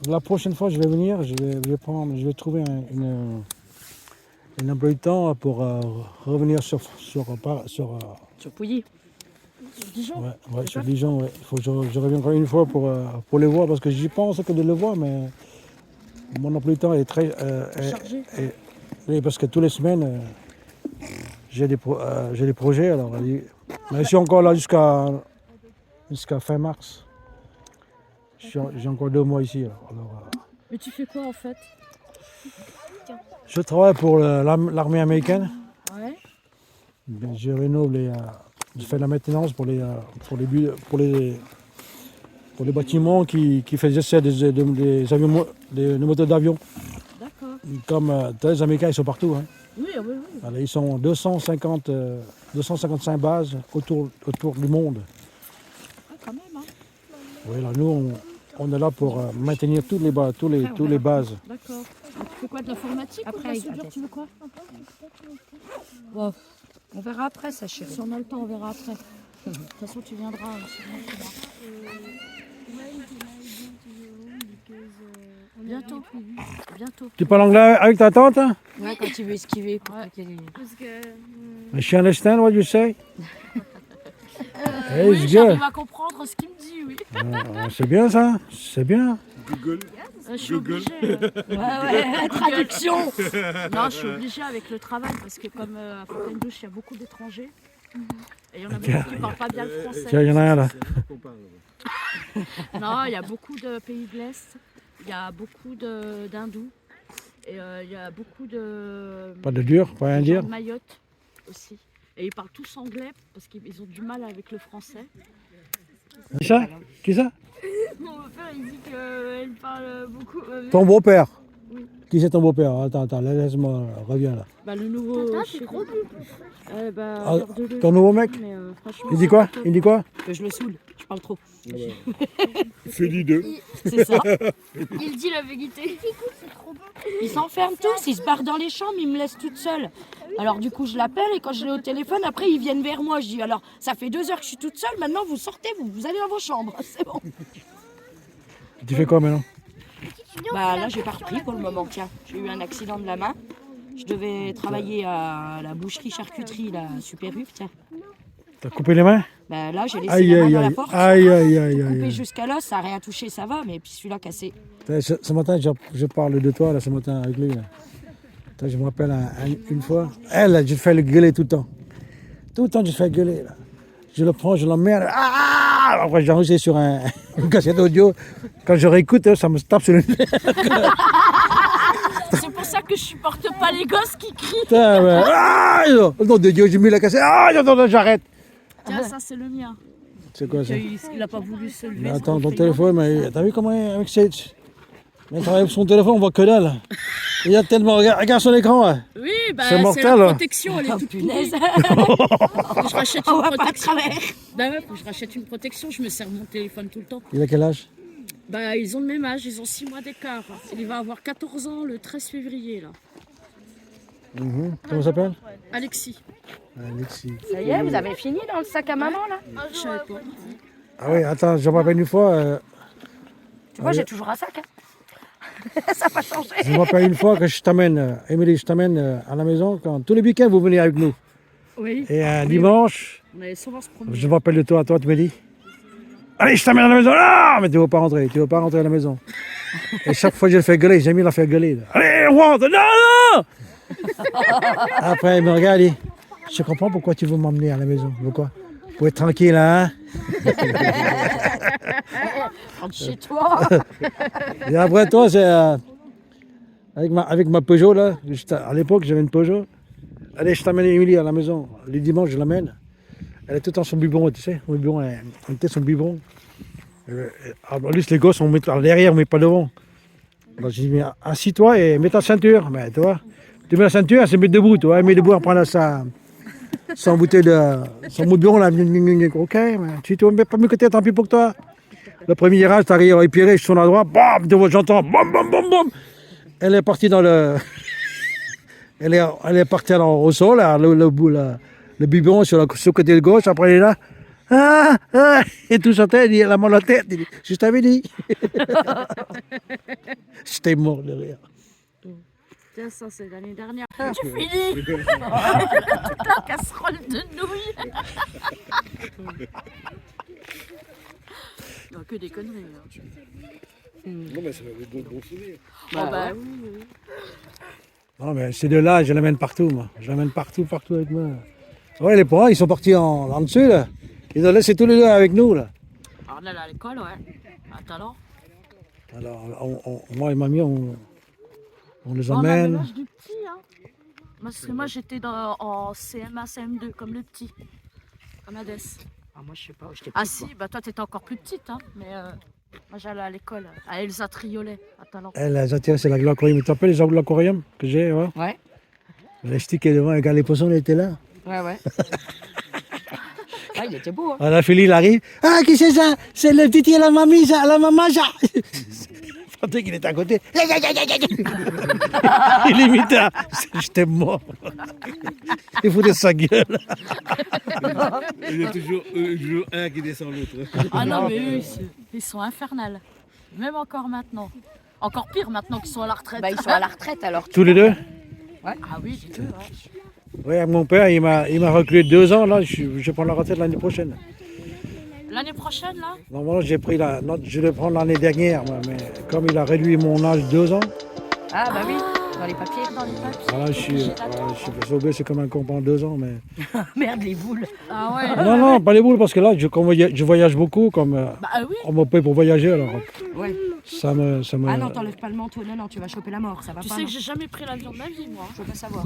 Speaker 1: la prochaine fois je vais venir, je vais trouver un emploi de temps pour revenir sur
Speaker 7: Sur Pouilly.
Speaker 2: Sur Dijon.
Speaker 1: ouais, sur Dijon. Ouais. Il faut que je revienne encore une fois pour les voir, parce que j'y pense que de le voir, mais mon emploi de temps est très
Speaker 2: Chargé.
Speaker 1: oui, parce que toutes les semaines, j'ai des projets. Alors, mais je suis encore là jusqu'à fin mars. J'ai encore 2 mois ici. Alors,
Speaker 2: Mais tu fais quoi en fait?
Speaker 1: je travaille pour l'armée américaine.
Speaker 2: Ouais.
Speaker 1: Je rénove je fais la maintenance pour les bâtiments qui font essai des avions, des moteurs d'avion.
Speaker 2: D'accord.
Speaker 1: Comme les Américains, ils sont partout. Hein.
Speaker 2: Oui.
Speaker 1: Alors, ils sont 255 bases autour du monde.
Speaker 2: Ah, quand même. Hein.
Speaker 1: Oui, alors nous, on est là pour maintenir toutes les bases.
Speaker 2: D'accord. Et tu fais quoi, de l'informatique ou de la soudure? Tu veux quoi?
Speaker 7: Bon, on verra après ça, chérie.
Speaker 2: Si on a le temps, on verra après. De toute façon, tu viendras. Bientôt.
Speaker 1: Tu parles anglais avec ta tante? Hein?
Speaker 7: Ouais, quand tu veux esquiver.
Speaker 4: Parce que.
Speaker 1: She understand what you say? Hey,
Speaker 2: Oui,
Speaker 1: it's
Speaker 2: j'arrive
Speaker 1: good.
Speaker 2: à comprendre ce qu'il me dit, oui.
Speaker 1: C'est bien ça, c'est bien.
Speaker 6: Google.
Speaker 2: Je suis obligée.
Speaker 7: Ouais, traduction.
Speaker 2: Non, je suis obligée avec le travail parce que comme à Fontaine-Douche, il y a beaucoup d'étrangers. Et il y en a beaucoup qui ne parlent pas bien le français.
Speaker 1: Tiens, il y en a un là.
Speaker 2: Non, il y a beaucoup de pays de l'Est. Il y a beaucoup d'hindous. Et il y a beaucoup de...
Speaker 1: Pas de dur, pas rien
Speaker 2: de gens
Speaker 1: dire.
Speaker 2: de Mayotte aussi. Et ils parlent tous anglais parce qu'ils ont du mal avec le français.
Speaker 1: Qui ça? Qui ça?
Speaker 4: Mon père, il dit qu'elle parle beaucoup.
Speaker 1: Ton beau-père.
Speaker 2: Oui.
Speaker 1: Qui c'est ton beau-père? Attends, laisse-moi, reviens là.
Speaker 2: Bah, le nouveau...
Speaker 4: c'est trop
Speaker 2: bah,
Speaker 1: Ah,
Speaker 2: regardez-le.
Speaker 1: ton nouveau mec?
Speaker 2: Mais, franchement,
Speaker 1: Il dit quoi? Il dit quoi?
Speaker 7: Que je le saoule, je parle trop.
Speaker 6: Fais-les deux.
Speaker 7: C'est ça.
Speaker 4: Il dit la vérité.
Speaker 7: Ils s'enferment tous, ils se barrent dans les chambres, ils me laissent toute seule. Alors du coup je l'appelle et quand je l'ai au téléphone, après ils viennent vers moi. Je dis alors ça fait 2 heures que je suis toute seule, maintenant vous sortez, vous allez dans vos chambres, c'est bon.
Speaker 1: Tu fais quoi maintenant?
Speaker 7: Bah là j'ai pas repris pour le moment, tiens. J'ai eu un accident de la main. Je devais travailler à la boucherie charcuterie, la Super U, tiens.
Speaker 1: T'as coupé les mains?
Speaker 7: Bah là j'ai laissé
Speaker 1: Aïe,
Speaker 7: la main
Speaker 1: aïe,
Speaker 7: dans la
Speaker 1: aïe.
Speaker 7: porte.
Speaker 1: Aïe.
Speaker 7: Coupé jusqu'à l'os, ça n'a rien touché, ça va, mais puis celui-là cassé.
Speaker 1: Ce matin, je parle de toi, là, ce matin, avec lui. Là. Je me rappelle une fois, elle, je fais le gueuler tout le temps. Tout le temps, je fais gueuler. Là. Je le prends, je l'emmerde. Ah! Après, j'ai enregistré sur une cassette audio. Quand je réécoute, ça me tape sur le nez.
Speaker 2: C'est pour ça que je supporte pas les gosses qui crient.
Speaker 1: Putain, ouais. Ah! Au nom de Dieu, j'ai mis la cassette. Ah! J'arrête.
Speaker 2: Tiens, ça c'est le mien.
Speaker 1: C'est quoi ça?
Speaker 2: Il a pas voulu se lever.
Speaker 1: Mais attends, ton téléphone, mais t'as vu comment avec Sage? Mais travaille avec son téléphone, on voit que dalle. Il y a tellement. Regarde son écran. Là.
Speaker 2: Oui, bah
Speaker 1: C'est
Speaker 2: c'est
Speaker 1: mortel,
Speaker 2: la
Speaker 1: hein.
Speaker 2: protection, elle est
Speaker 7: Oh
Speaker 2: toute
Speaker 7: punaise.
Speaker 2: Faut que je rachète
Speaker 7: On
Speaker 2: une
Speaker 7: va pas à
Speaker 2: protection.
Speaker 7: travers.
Speaker 2: Bah ouais, faut que je rachète une protection, je me sers mon téléphone tout le temps.
Speaker 1: Il a quel âge?
Speaker 2: Bah ils ont le même âge, ils ont 6 mois d'écart. Il va avoir 14 ans le 13 février là.
Speaker 1: Comment ça s'appelle?
Speaker 2: Alexis.
Speaker 1: Alexis.
Speaker 7: Ça y est, vous avez fini dans le sac à maman là?
Speaker 2: Je savais pas.
Speaker 1: Ah oui, attends, je me rappelle une fois.
Speaker 7: Tu vois, j'ai toujours un sac. Hein. Ça n'a pas changé.
Speaker 1: Je me rappelle une fois que je t'amène, Émilie, je t'amène à la maison. Quand, tous les week-ends, vous venez avec nous.
Speaker 2: Oui.
Speaker 1: Et un dimanche,
Speaker 2: On allait souvent se promener.
Speaker 1: je me rappelle de toi, tu me dis allez, je t'amène à la maison. Ah, mais tu ne veux pas rentrer à la maison. Et chaque fois, je le fais gueuler. J'aime bien la faire gueuler. Là. Allez, rentre! Non, non! Après, il me regarde et dit, je comprends pourquoi tu veux m'emmener à la maison. Pourquoi? Pour être tranquille, hein?
Speaker 7: Rentre chez toi.
Speaker 1: Et après, toi, c'est avec ma Peugeot, là. À l'époque, j'avais une Peugeot. Allez, je t'amène Émilie à la maison. Les dimanches, je l'amène. Elle est tout le temps son biberon, tu sais. Son biberon, elle était son biberon. En plus, les gosses, on met derrière, on met pas devant. Alors, j'ai dit, mais assis-toi et mets ta ceinture. Mais toi, tu mets la ceinture, elle se met debout, toi. Elle met debout, elle prend son bouteille son biberon, là. Ok, mais tu ne mets pas mieux que t'es, tant pis pour toi. Le premier virage, t'arrives à Épiré, je tourne à droite, bam, j'entends, bam, bam, bam, bam. Elle est partie dans le... Elle est partie au sol, là, le biberon sur le côté de gauche, après elle est là. Ah, ah, et tout chantait, elle a mal à la tête. Elle dit, je t'avais dit. J'étais mort de rire.
Speaker 2: Tiens, ça, c'est l'année dernière.
Speaker 7: Tu finis.
Speaker 2: Toute la casserole de nouilles. Non, que des conneries.
Speaker 6: Non, mais ça fait de bons souvenirs.
Speaker 2: Bah oui, oui.
Speaker 1: Non, mais ces deux-là, je l'amène partout, moi. Je l'amène partout avec moi. Ouais, les parents, ils sont partis en dessus, là. Ils ont laissé tous les deux avec nous, là.
Speaker 2: Alors là, à l'école, ouais. Attends.
Speaker 1: Alors, moi et mamie, on les
Speaker 2: On avait
Speaker 1: emmène.
Speaker 2: l'âge du petit, hein. Parce que moi, j'étais en CM1, CM2, comme le petit. Comme Hadès.
Speaker 7: Ah, moi, je sais pas. J'étais
Speaker 2: Ah
Speaker 7: petite,
Speaker 2: si, bah toi, t'étais encore plus petite, hein. Mais moi, j'allais à l'école, à Elsa Triolet, à Talent.
Speaker 1: Elle, les intérêts, c'est l'aquarium. Tu te rappelles les angles de l'aquarium que j'ai, ouais?
Speaker 7: Ouais.
Speaker 1: Le stick est devant, regarde les poissons, il était là.
Speaker 7: Ouais. Ah, il était beau, hein.
Speaker 1: Alors, Philippe, il arrive. Ah, qui c'est ça? C'est le petit et la mamie, ça, la maman, ça. Je pensais qu'il était à côté. Il imitait. J'étais mort. Il foutait sa gueule.
Speaker 6: Il y a toujours un qui descend l'autre.
Speaker 2: Ah non, mais eux, ils sont infernales. Même encore maintenant. Encore pire maintenant qu'ils sont à la retraite.
Speaker 7: Bah, ils sont à la retraite alors.
Speaker 1: Tous les deux?
Speaker 2: Ah oui, les deux, ouais.
Speaker 1: Oui, mon père, il m'a reclus 2 ans. Là, je vais prendre la retraite l'année prochaine.
Speaker 2: L'année prochaine, là?
Speaker 1: Normalement, je vais prendre l'année dernière, moi, mais comme il a réduit mon âge 2 ans,
Speaker 7: Ah, bah oui, dans les papiers.
Speaker 2: Dans les papiers.
Speaker 1: voilà, je suis sauvé, c'est comme un con pendant 2 ans. Mais...
Speaker 7: Merde, les boules.
Speaker 2: Ah ouais.
Speaker 1: Non, pas les boules, parce que là, je voyage beaucoup, comme
Speaker 2: Bah oui.
Speaker 1: on me paye pour voyager, alors
Speaker 7: Ouais.
Speaker 1: ça me...
Speaker 7: Ah non, t'enlèves pas le manteau. Non, tu vas choper la mort. Ça va
Speaker 2: Tu
Speaker 7: pas.
Speaker 2: sais
Speaker 7: non.
Speaker 2: que j'ai jamais pris l'avion de ma vie, moi.
Speaker 7: Je veux pas savoir.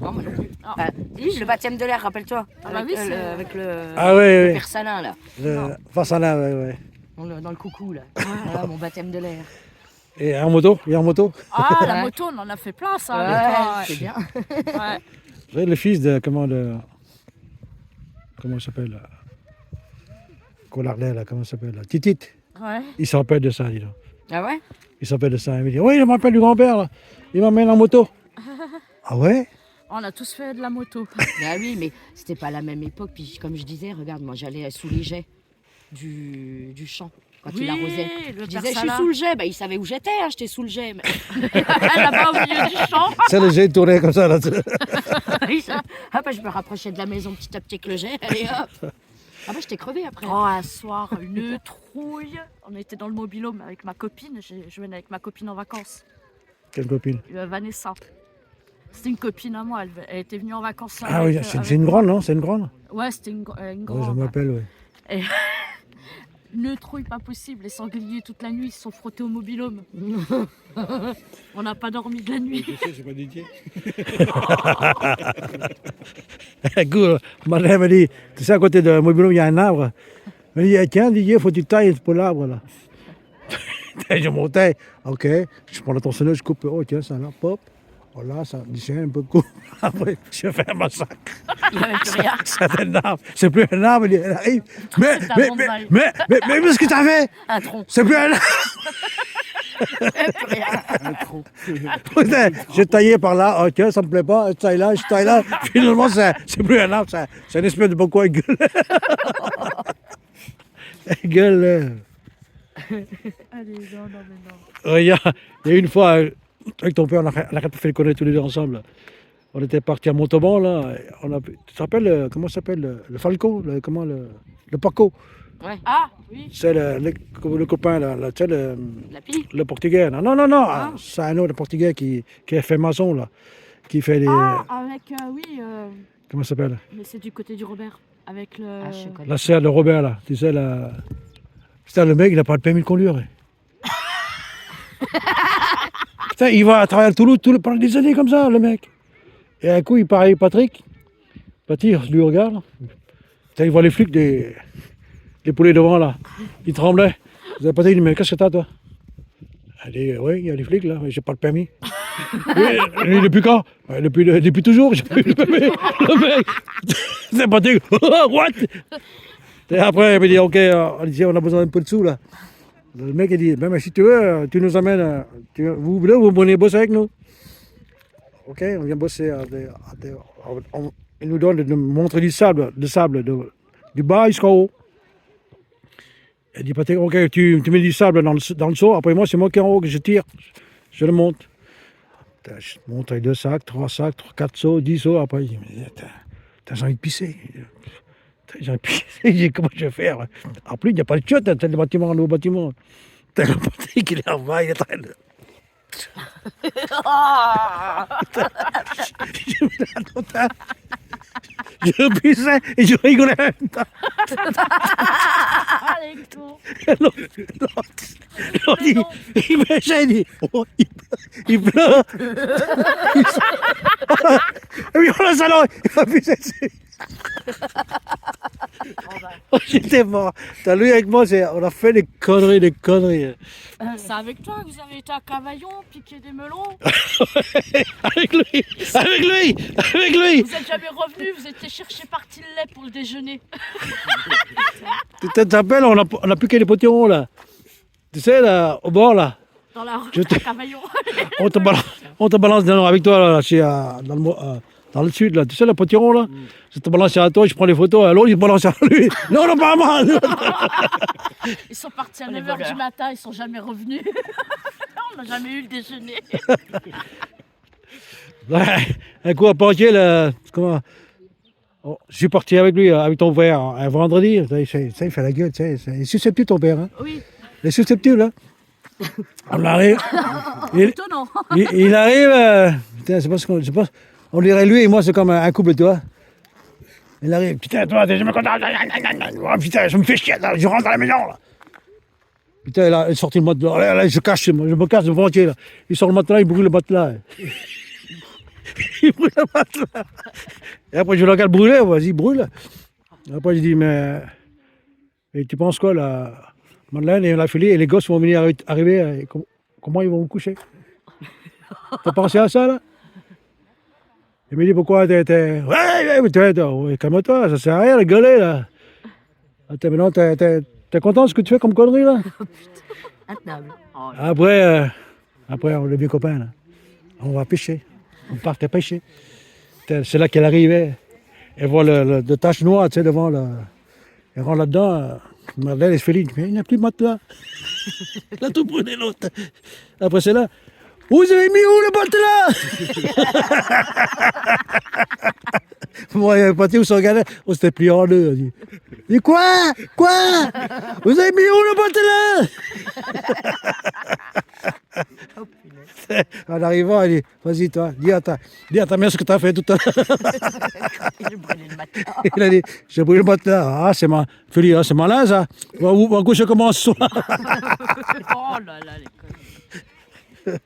Speaker 7: Non, moi non plus.
Speaker 2: Ah.
Speaker 7: Bah, dis, le baptême de l'air, rappelle-toi.
Speaker 2: Ah bah
Speaker 7: avec,
Speaker 2: oui, c'est-
Speaker 7: avec le,
Speaker 1: Ah oui,
Speaker 7: le
Speaker 1: oui.
Speaker 7: père Salin, là.
Speaker 1: Face à là, ouais.
Speaker 7: Dans le coucou, là. Voilà, mon baptême de l'air.
Speaker 1: Et en moto, il y a en moto.
Speaker 2: Ah, la
Speaker 7: Ouais.
Speaker 2: moto, on en a fait plein, ça.
Speaker 7: Ouais,
Speaker 2: avec toi,
Speaker 7: c'est bien.
Speaker 2: Ouais.
Speaker 1: Vous savez, le fils de... Comment il s'appelle là Collardel, là, comment il s'appelle là? Titit.
Speaker 2: Ouais.
Speaker 1: Il se rappelle de ça, dis donc.
Speaker 7: Ah ouais?
Speaker 1: Il s'appelle de ça. Il me dit, oui, je me rappelle du grand-père, là. Il m'emmène en moto. Ah ouais?
Speaker 2: On a tous fait de la moto.
Speaker 7: Ah oui, mais c'était pas la même époque. Puis comme je disais, regarde, moi j'allais sous les jets du champ quand il arrosait.
Speaker 2: le
Speaker 7: Je disais, je suis
Speaker 2: Persala.
Speaker 7: sous le jet. Bah, il savait où j'étais, hein, j'étais sous le jet. Mais...
Speaker 2: Là-bas, au milieu du champ.
Speaker 1: C'est le jet tourné comme ça, là.
Speaker 7: Ah bah, je me rapprochais de la maison petit à petit avec le jet. Allez hop. Ah bah, je t'ai crevé après.
Speaker 2: Oh, un soir, une trouille. On était dans le mobilhome avec ma copine. Je venais avec ma copine en vacances,
Speaker 1: Quelle copine?
Speaker 2: Vanessa. C'était une copine à moi. Elle était venue en vacances.
Speaker 1: Ah oui, c'est une grande, non? C'est une grande?
Speaker 2: Ouais, c'était une
Speaker 1: Ouais, je
Speaker 2: grande.
Speaker 1: m'appelle, oui.
Speaker 2: Une trouille pas possible. Les sangliers toute la nuit, ils se sont frottés au mobilhome. On n'a pas dormi de la nuit.
Speaker 6: Tu sais, c'est pas Didier.
Speaker 1: Écoute, ma mère me dit, tu sais, à côté de mon bureau, il y a un arbre. Elle me dit, tiens, Didier, faut que tu tailles pour l'arbre, là. Je montais, ok, je prends la tronçonneuse, je coupe, oh tiens, ça là, pop. Voilà, ça dessine un peu court. Après, je fais un massacre.
Speaker 7: Il avait plus rien.
Speaker 1: C'est un arbre, c'est plus un arbre, elle arrive. Mais
Speaker 2: ta bonsaï.
Speaker 1: ce que t'as fait?
Speaker 7: Un tronc.
Speaker 1: C'est plus un arbre.
Speaker 7: Plus rien.
Speaker 1: Putain, j'ai taillé par là, ok, ça me plaît pas, je taille là. Finalement, c'est plus un arbre, c'est une espèce de bocoin gueule. Gueule.
Speaker 2: Allez, non.
Speaker 1: Il y a une fois, avec ton père, on a fait le connaître tous les deux ensemble. On était partis à Montauban, là. Tu te rappelles, comment ça s'appelle? Le Falco, le Paco.
Speaker 7: Ah, oui,
Speaker 1: C'est le copain, là, tu sais,
Speaker 7: la pile.
Speaker 1: le portugais. Là. Non, c'est un autre portugais qui est fait maçon, là. Qui fait des.
Speaker 7: Ah, avec, oui,
Speaker 1: Comment ça s'appelle?
Speaker 7: mais c'est du côté du Robert. Avec le.
Speaker 2: Ah, je connais.
Speaker 1: La serre de Robert, là. Tu sais, là. Putain, le mec, il n'a pas le permis de conduire. Putain, il va à travers Toulouse pendant des années comme ça, le mec. Et un coup, il parie Patrick. Patrick, lui regarde. Putain, il voit les flics des poulets devant, là. Il tremblait. Vous avez Patrick, il dit, mais qu'est-ce que t'as, toi? Elle dit, oui, il y a des flics, là, mais j'ai pas le permis. Et depuis quand? Depuis toujours, j'ai pas eu le permis. Le mec, c'est Patrick. What? Et après, il me dit, ok, on a besoin d'un peu de sous, là. Le mec, il dit, ben, mais si tu veux, tu nous amènes, vous venez bosser avec nous. Ok, on vient bosser. Il nous donne de montrer du sable, du bas jusqu'en haut. Il dit, Patrick, ok, tu mets du sable dans le seau, après moi, c'est moi qui est en haut, que je tire, je le monte. Je monte avec 2 sacs, 3 sacs, 4 seaux, 10 seaux, après, il me dit, j'ai envie de pisser. J'ai envie de pisser, je dis, comment je vais faire? En plus, il n'y a pas de chiotte, le bâtiment, le bâtiment. Le Patrick, il est en bas, il est en train de... Je pissais et je rigolais en même temps.
Speaker 7: Ah, les cons.
Speaker 1: L'autre, il me gêne, il pleure. Et puis, dans le salon, il m'a pisser dessus. Oh, j'étais mort. T'as lui avec moi, on a fait des conneries.
Speaker 7: C'est avec toi que vous avez été à Cavaillon, piquer des melons.
Speaker 1: Avec lui.
Speaker 7: Vous êtes jamais revenu, vous étiez chercher parti le lait pour le déjeuner.
Speaker 1: Tu te rappelles, on a piqué les potirons, là. Tu sais, là, au bord, là.
Speaker 7: Dans la rue
Speaker 1: Je te-
Speaker 7: à Cavaillon.
Speaker 1: On te balance avec toi, là, dans le sud, là. Tu sais, le potiron, là. Je te balance à toi, je prends les photos, alors il se balance à lui. Non, pas moi.
Speaker 7: Ils sont partis à
Speaker 2: Les
Speaker 7: 9h
Speaker 2: voleurs.
Speaker 7: du matin, ils sont jamais revenus. On n'a jamais eu le déjeuner.
Speaker 1: Ouais, un coup à Pantier, là, comment... Oh, je suis parti avec lui, avec ton père, un vendredi. Ça, il fait la gueule, tu sais. Il est susceptible, ton père. Hein.
Speaker 7: Oui,
Speaker 1: Il est susceptible, hein. On arrive.
Speaker 7: étonnant.
Speaker 1: Il arrive. Putain, c'est pas. On dirait lui et moi, c'est comme un couple, tu vois. Il arrive. Putain, toi, t'es jamais content. Oh, putain, je me fais chier, là. Je rentre dans la maison, là. Putain, là, il est sorti le matelas. Là, je me cache le Pantier, là. Il sort le matelas, il brûle le matelas. Il brûle le matelas. Et après, je le regarde brûler, vas-y, brûle. Et après, je dis, mais. Et tu penses quoi, là? Madeleine et la fille et les gosses vont venir arriver. Comment ils vont vous coucher? T'as pensé à ça, là? Il me dit, pourquoi ouais, calme-toi, ça sert à rien de gueuler, là. Attends, maintenant, t'es content de ce que tu fais comme connerie, là?
Speaker 2: Intenable. Oh,
Speaker 1: Après, on devient copains, là. On va pêcher. On part pêcher. C'est là qu'elle arrivait. Elle voit le tache noire, tu sais, devant, là. Elle rentre là-dedans. Madeleine, elle se fait dire, mais il n'y a plus de matelas. Elle a tout brûlé, l'autre. Après, c'est là. Vous avez mis où le matelas? Moi, il y avait pas où se regardait. On s'était plié en deux. Il dit, quoi? Vous avez mis où le matelas? En arrivant, il dit, vas-y, toi, dis à ta mère ce que tu as fait tout à l'heure.
Speaker 2: il a brûlé le matin.
Speaker 1: Il a dit, j'ai brûlé le matelas. Ah, c'est malin, ça. On va coucher comment ce soir?
Speaker 7: Oh là là, les conneries.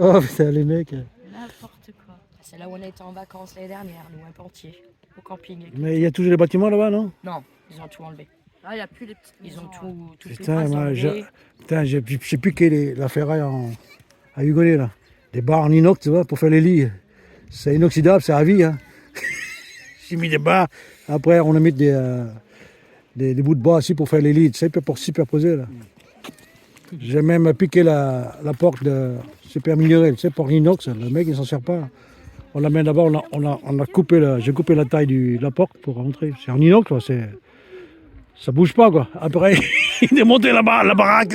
Speaker 1: Oh, putain, les mecs.
Speaker 7: N'importe quoi.
Speaker 2: C'est là où on a été en vacances l'année dernière, nous, à Pantier, au camping.
Speaker 1: Mais il y a toujours les bâtiments là-bas, non?
Speaker 2: Non, ils ont tout enlevé.
Speaker 7: Ah, il n'y a plus les petites
Speaker 2: Ils
Speaker 7: maisons,
Speaker 2: ont tout
Speaker 1: Putain,
Speaker 2: fait
Speaker 1: moi,
Speaker 2: enlevé.
Speaker 1: j'ai piqué la ferraille à Hugonnet, là. Des barres en inox, tu vois, pour faire les lits. C'est inoxydable, c'est à vie, hein. J'ai mis des barres. Après, on a mis des bouts de bois aussi pour faire les lits, tu sais, pour superposer, là. J'ai même piqué la porte de Super Mignonnet, tu sais, porte inox. Le mec, il s'en sert pas. On l'amène là-bas, on a coupé j'ai coupé la taille de la porte pour rentrer. C'est en inox, quoi, ça bouge pas, quoi. Après, il démontait la baraque.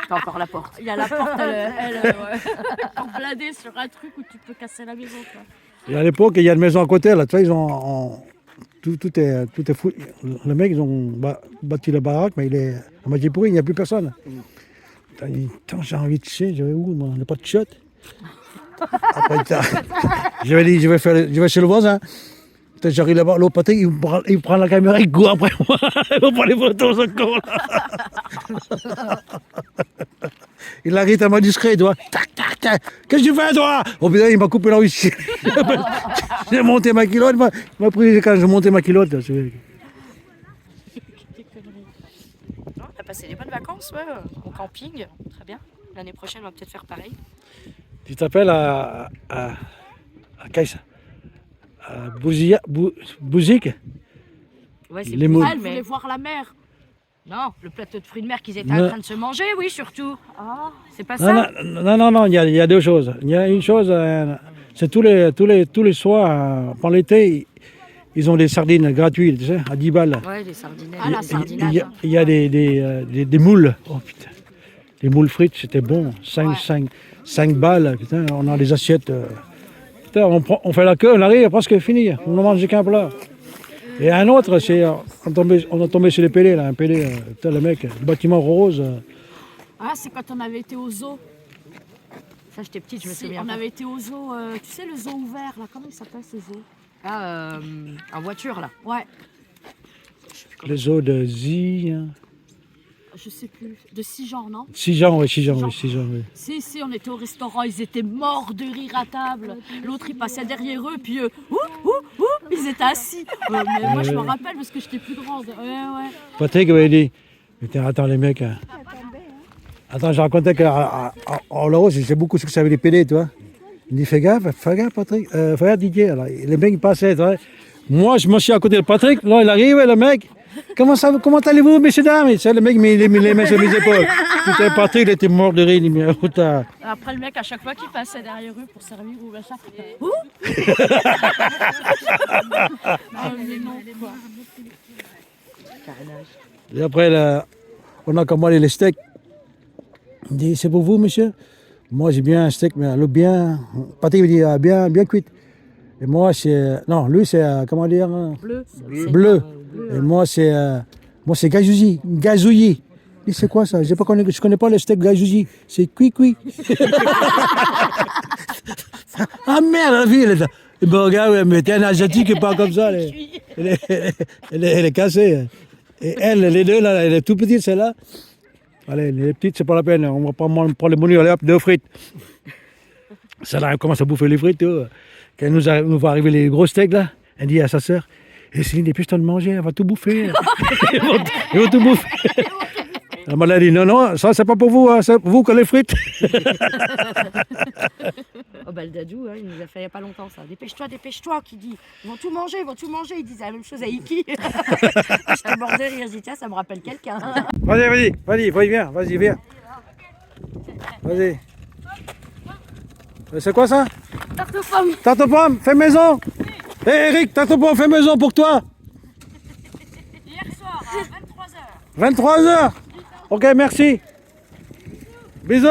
Speaker 2: T'as encore la porte.
Speaker 7: Il y a la porte, elle blindée sur un truc où tu peux casser la maison, quoi.
Speaker 1: Et à l'époque, il y a une maison à côté, là, tu vois, tout est fou. Le mec, ils ont bâti la baraque, mais il est à moitié pourri, il n'y a plus personne. Putain, il dit, Attends, j'ai envie de chier, je vais où, moi? Il n'y a pas de chiottes. Après, j'avais dit, je vais chez le voisin. Putain, j'arrive là-bas, l'autre Patrick, il prend la caméra, il court après moi. Il va prendre les photos encore là. Il arrive tellement discret, toi. Tac, tac, tac. Qu'est-ce que tu fais, toi? Oh putain, il m'a coupé l'envie de chier. J'ai monté ma culotte, il m'a pris quand j'ai monté ma culotte. Là,
Speaker 7: Non, on a passé des bonnes vacances, ouais, au camping. Très bien. L'année prochaine, on va peut-être faire pareil.
Speaker 1: Tu t'appelles à Caïssa, à Bouzik.
Speaker 7: Ouais, c'est
Speaker 1: Les
Speaker 7: plus
Speaker 1: moules.
Speaker 7: mal,
Speaker 2: Elle voulait
Speaker 7: mais...
Speaker 2: voir la mer.
Speaker 7: Non, le plateau de fruits de mer qu'ils étaient
Speaker 1: Non.
Speaker 7: en train de se manger, oui, surtout.
Speaker 2: Ah,
Speaker 7: C'est pas ça?
Speaker 1: Non, il y a deux choses. Il y a une chose, c'est tous les soirs, pendant l'été, ils ont des sardines gratuites, tu sais, à 10 balles.
Speaker 7: Ouais, les sardinelles.
Speaker 2: Ah, la
Speaker 7: les
Speaker 2: sardinade.
Speaker 1: Il y a des moules. Oh putain. Les moules frites, c'était bon. 5 balles, putain, on a des assiettes. Putain, on fait la queue, on arrive presque fini. On ne mange qu'un plat. Et un autre, c'est on a tombé sur les pélés, là, un pélé, putain, le mec, le bâtiment rose.
Speaker 2: Ah, c'est quand on avait été au zoo.
Speaker 7: Ça, j'étais petite, je me
Speaker 2: Si,
Speaker 7: souviens.
Speaker 2: on
Speaker 7: pas.
Speaker 2: avait été au zoo, tu sais, le zoo ouvert, là, comment il s'appelle ce zoo?
Speaker 7: Ah, en voiture, là.
Speaker 2: Ouais,
Speaker 1: Les eaux de Zi.
Speaker 2: je sais plus, de Sijan, non?
Speaker 1: 6 ans, oui, 6 ans, oui.
Speaker 2: Si, on était au restaurant, ils étaient morts de rire à table. L'autre, il passait derrière eux, puis ils étaient assis. Mais moi, je me rappelle parce que j'étais plus grande. Ouais.
Speaker 1: Patrick avait dit, putain, attends les mecs. Attends, je racontais qu'en Laos, c'est beaucoup ce que ça avait les PD, toi. Il dit, fais gaffe, Patrick, fais gaffe Didier. Alors, les mecs, ils passaient, toi. Moi, je me suis à côté de Patrick, là, il arrive, le mec. Comment allez-vous, messieurs, dames? Et ça, le mec, il met les mains sur mes épaules. Putain, Patrick, il était mort de rire. Il dit, mais putain.
Speaker 2: Après, le mec, à chaque fois qu'il passait derrière eux pour servir ou machin, mais non, quoi.
Speaker 1: Et après, là, on a commandé les steaks. Il dit, c'est pour vous, monsieur? Moi, j'ai bien un steak, mais le bien. Patrick me dit, bien cuite. Et moi, c'est. Non, lui, c'est. Comment dire? Bleu. Et moi, c'est gazouillis. Il dit, c'est quoi ça? Je connais pas le steak gazouillis. C'est cuit. Ah merde, la fille, elle est là. Et ben, regarde, ouais, mais t'es un asiatique, pas comme ça. Elle est cassée. Et elle, les deux, là, elle est toute petite, celle-là. Allez, les petites, c'est pas la peine. On va prendre les menus, allez hop, 2 frites. Celle-là, elle commence à bouffer les frites. Quand nous va arriver les gros steaks, là, elle dit à sa sœur, et Céline, dépêche-toi de manger, elle va tout bouffer. Ils vont tout bouffer. La mère a dit, non, ça, c'est pas pour vous, hein, c'est pour vous que les frites.
Speaker 7: Oh, bah, le dadou, hein, il nous a fait il n'y a pas longtemps, ça. Dépêche-toi, qui dit. Ils vont tout manger. Il disait la même chose à Iki. J'étais mort de rire, je dis, tiens, ça me rappelle quelqu'un.
Speaker 1: Vas-y, viens, vas-y, viens. Vas-y. C'est quoi ça?
Speaker 4: Tarte aux pommes.
Speaker 1: Tarte aux pommes, fais maison. Hé Eric, tarte aux pommes, fais maison pour toi.
Speaker 2: Hier soir, à 23h.
Speaker 1: 23h. Ok, merci. Bisous.